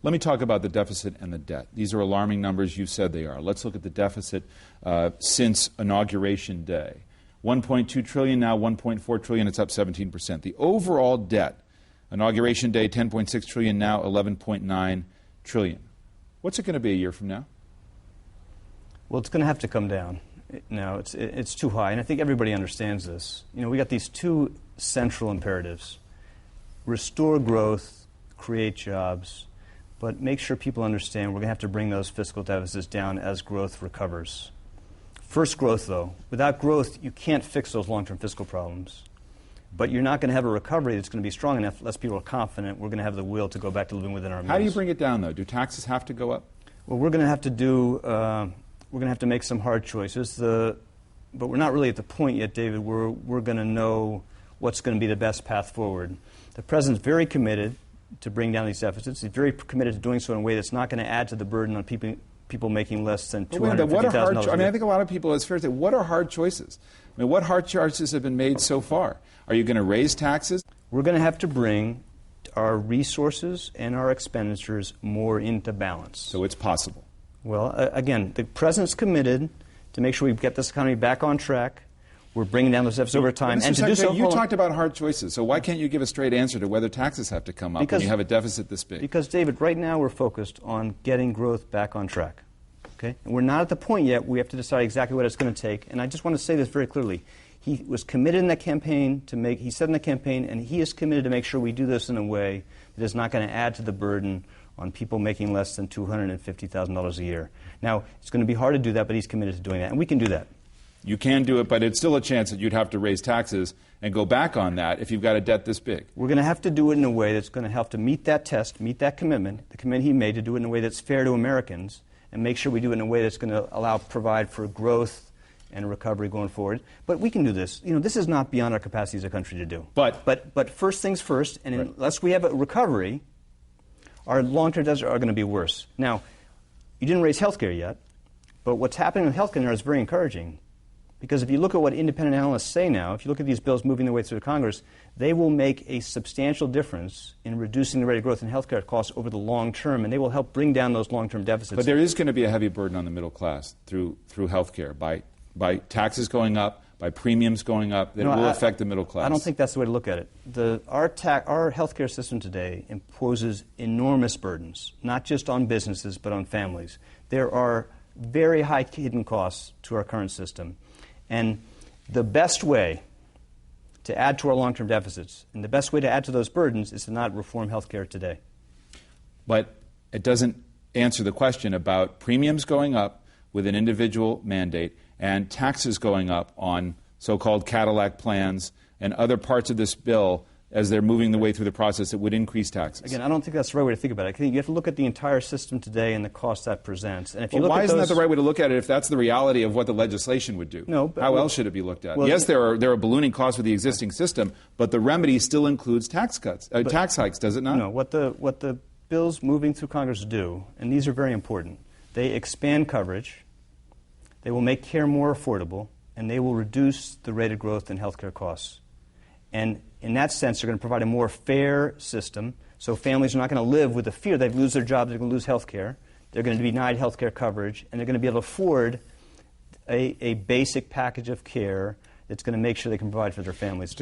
Let me talk about the deficit and the debt. These are alarming numbers. You said they are. Let's look at the deficit since Inauguration Day. 1.2 trillion now, 1.4 trillion. It's up 17%. The overall debt, Inauguration Day, 10.6 trillion now, 11.9 trillion. What's it going to be a year from now? Well, it's going to have to come down. No, it's too high, and I think everybody understands this. You know, we got these two central imperatives: restore growth, create jobs, but make sure people understand we're going to have to bring those fiscal deficits down as growth recovers. First, growth, though. Without growth, you can't fix those long-term fiscal problems. But you're not going to have a recovery that's going to be strong enough unless people are confident we're going to have the will to go back to living within our means. How do you bring it down, though? Do taxes have to go up? Well, we're going to have to do. We're going to have to make some hard choices. But we're not really at the point yet, David, where we're going to know what's going to be the best path forward. The President's very committed to bring down these deficits. He's very committed to doing so in a way that's not going to add to the burden on people making less than $250,000 I mean, I think a lot of people, it's fair to say, what are hard choices? I mean, what hard choices have been made so far? Are you going to raise taxes? We're going to have to bring our resources and our expenditures more into balance. So it's possible. Well, again, the President's committed to make sure we get this economy back on track. We're bringing down those deficits over time. And to do so, you talked about hard choices. So why can't you give a straight answer to whether taxes have to come up when you have a deficit this big? Because, David, right now we're focused on getting growth back on track. Okay? And we're not at the point yet we have to decide exactly what it's going to take. And I just want to say this very clearly. He was committed in that campaign he said in the campaign, and he is committed to make sure we do this in a way that is not going to add to the burden on people making less than $250,000 a year. Now, it's going to be hard to do that, but he's committed to doing that, and we can do that. You can do it, but it's still a chance that you'd have to raise taxes and go back on that if you've got a debt this big. We're going to have to do it in a way that's going to help to meet that test, meet that commitment, the commitment he made to do it in a way that's fair to Americans, and make sure we do it in a way that's going to provide for growth and recovery going forward. But we can do this. You know, this is not beyond our capacity as a country to do. But first things first, and right. Unless we have a recovery, our long-term debts are going to be worse. Now, you didn't raise health care yet, but what's happening with health care now is very encouraging. Because if you look at what independent analysts say now, if you look at these bills moving their way through Congress, they will make a substantial difference in reducing the rate of growth in health care costs over the long term, and they will help bring down those long-term deficits. But there is going to be a heavy burden on the middle class through health care, by taxes going up, by premiums going up, that will affect the middle class. I don't think that's the way to look at it. Our health care system today imposes enormous burdens, not just on businesses, but on families. There are very high hidden costs to our current system. And the best way to add to our long-term deficits and the best way to add to those burdens is to not reform health care today. But it doesn't answer the question about premiums going up with an individual mandate and taxes going up on so-called Cadillac plans and other parts of this bill as they're moving the way through the process that would increase taxes. Again, I don't think that's the right way to think about it. I think you have to look at the entire system today and the cost that presents. And if you why isn't that the right way to look at it if that's the reality of what the legislation would do? No, but how else should it be looked at? Yes, there are ballooning costs with the existing system, but the remedy still includes tax hikes, does it not? No, what the bills moving through Congress do, and these are very important, they expand coverage, they will make care more affordable, and they will reduce the rate of growth in health care costs. And in that sense, they're going to provide a more fair system, so families are not going to live with the fear they lose their job, they're going to lose health care. They're going to be denied health care coverage, and they're going to be able to afford a basic package of care that's going to make sure they can provide for their families.